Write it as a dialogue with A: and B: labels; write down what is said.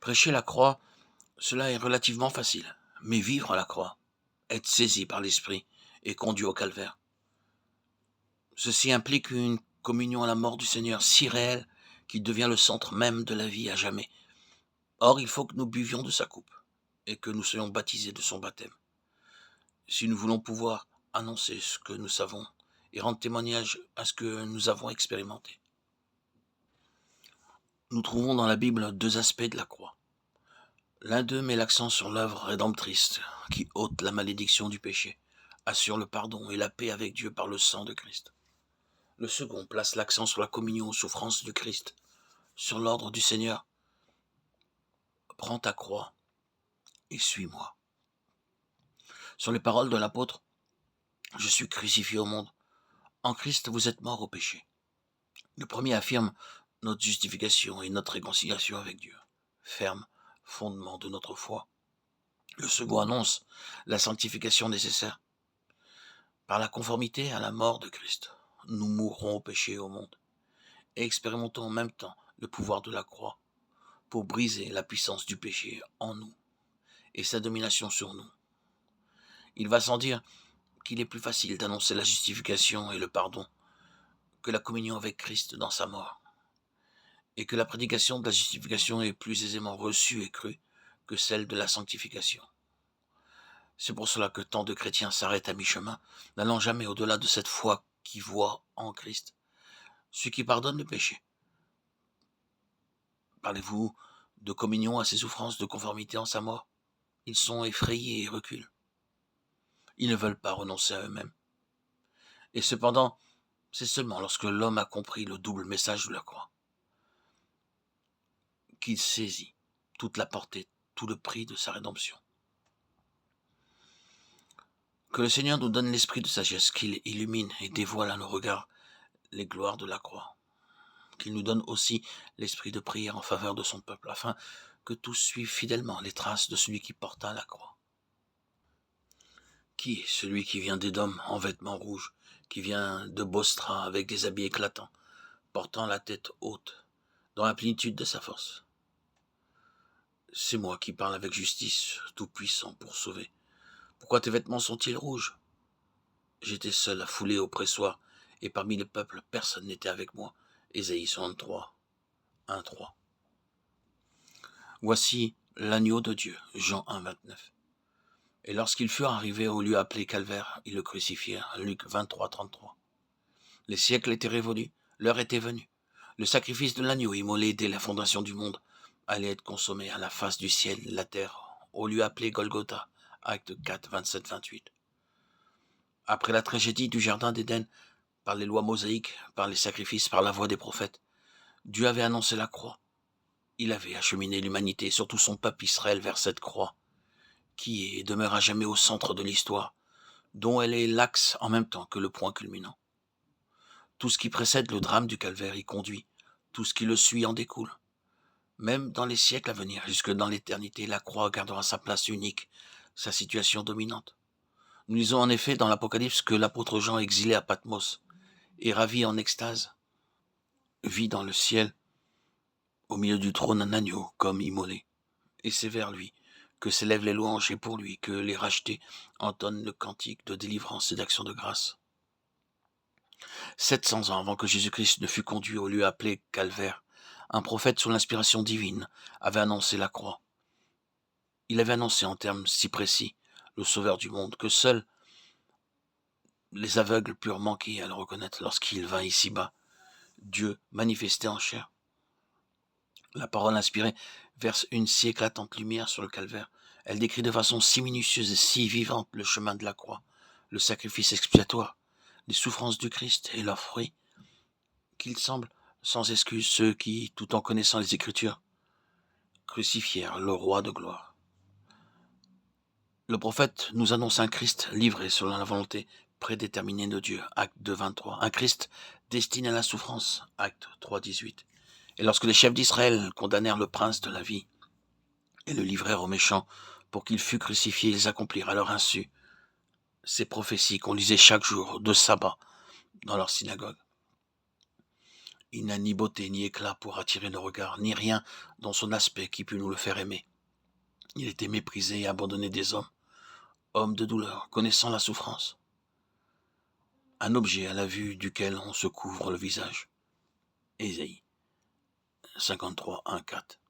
A: Prêcher la croix, cela est relativement facile, mais vivre la croix, être saisi par l'Esprit et conduit au calvaire. Ceci implique une communion à la mort du Seigneur si réelle qu'il devient le centre même de la vie à jamais. Or, il faut que nous buvions de sa coupe et que nous soyons baptisés de son baptême. Si nous voulons pouvoir annoncer ce que nous savons et rendre témoignage à ce que nous avons expérimenté. Nous trouvons dans la Bible deux aspects de la croix. L'un d'eux met l'accent sur l'œuvre rédemptrice qui ôte la malédiction du péché, assure le pardon et la paix avec Dieu par le sang de Christ. Le second place l'accent sur la communion aux souffrances du Christ, sur l'ordre du Seigneur. Prends ta croix et suis-moi. Sur les paroles de l'apôtre, je suis crucifié au monde. En Christ, vous êtes morts au péché. Le premier affirme notre justification et notre réconciliation avec Dieu, ferme fondement de notre foi. Le second annonce la sanctification nécessaire. Par la conformité à la mort de Christ, nous mourrons au péché et au monde, et expérimentons en même temps le pouvoir de la croix pour briser la puissance du péché en nous et sa domination sur nous. Il va sans dire qu'il est plus facile d'annoncer la justification et le pardon que la communion avec Christ dans sa mort, et que la prédication de la justification est plus aisément reçue et crue que celle de la sanctification. C'est pour cela que tant de chrétiens s'arrêtent à mi-chemin, n'allant jamais au-delà de cette foi qui voit en Christ ce qui pardonne le péché. Parlez-vous de communion à ses souffrances, de conformité en sa mort? Ils sont effrayés et reculent. Ils ne veulent pas renoncer à eux-mêmes. Et cependant, c'est seulement lorsque l'homme a compris le double message de la croix qu'il saisit toute la portée, tout le prix de sa rédemption. Que le Seigneur nous donne l'esprit de sagesse, qu'il illumine et dévoile à nos regards les gloires de la croix. Qu'il nous donne aussi l'esprit de prière en faveur de son peuple, afin que tous suivent fidèlement les traces de celui qui porta la croix. Qui est celui qui vient d'Édom en vêtements rouges, qui vient de Bostra avec des habits éclatants, portant la tête haute, dans la plénitude de sa force? C'est moi qui parle avec justice, tout-puissant pour sauver. Pourquoi tes vêtements sont-ils rouges? J'étais seul à fouler au pressoir, et parmi les peuples, personne n'était avec moi. Ésaïe 63, 1-3. Voici l'agneau de Dieu, Jean 1, 29. Et lorsqu'ils furent arrivés au lieu appelé Calvaire, ils le crucifièrent, Luc 23, 33. Les siècles étaient révolus, l'heure était venue. Le sacrifice de l'agneau immolé dès la fondation du monde allait être consommé à la face du ciel et de la terre, au lieu appelé Golgotha, Acte 4, 27, 28. Après la tragédie du jardin d'Éden, par les lois mosaïques, par les sacrifices, par la voix des prophètes, Dieu avait annoncé la croix. Il avait acheminé l'humanité, surtout son peuple Israël, vers cette croix, qui est et demeure à jamais au centre de l'histoire, dont elle est l'axe en même temps que le point culminant. Tout ce qui précède le drame du calvaire y conduit, tout ce qui le suit en découle. Même dans les siècles à venir, jusque dans l'éternité, la croix gardera sa place unique, sa situation dominante. Nous lisons en effet dans l'Apocalypse que l'apôtre Jean, exilé à Patmos et ravi en extase, vit dans le ciel, au milieu du trône, un agneau comme immolé. Et c'est vers lui que s'élèvent les louanges et pour lui que les rachetés entonnent le cantique de délivrance et d'action de grâce. 700 ans avant que Jésus-Christ ne fût conduit au lieu appelé Calvaire, un prophète sous l'inspiration divine avait annoncé la croix. Il avait annoncé en termes si précis le Sauveur du monde que seuls les aveugles purent manquer à le reconnaître lorsqu'il vint ici-bas, Dieu manifesté en chair. La parole inspirée verse une si éclatante lumière sur le calvaire. Elle décrit de façon si minutieuse et si vivante le chemin de la croix, le sacrifice expiatoire, les souffrances du Christ et leurs fruits, qu'il semble sans excuse ceux qui, tout en connaissant les Écritures, crucifièrent le roi de gloire. Le prophète nous annonce un Christ livré selon la volonté prédéterminée de Dieu, Acte 2, 23. Un Christ destiné à la souffrance, Acte 3, 18. Et lorsque les chefs d'Israël condamnèrent le prince de la vie et le livrèrent aux méchants pour qu'il fût crucifié, ils accomplirent à leur insu ces prophéties qu'on lisait chaque jour de sabbat dans leur synagogue. Il n'a ni beauté ni éclat pour attirer nos regards, ni rien dans son aspect qui pût nous le faire aimer. Il était méprisé et abandonné des hommes, homme de douleur, connaissant la souffrance. Un objet à la vue duquel on se couvre le visage. Ésaïe 53, 1, 4.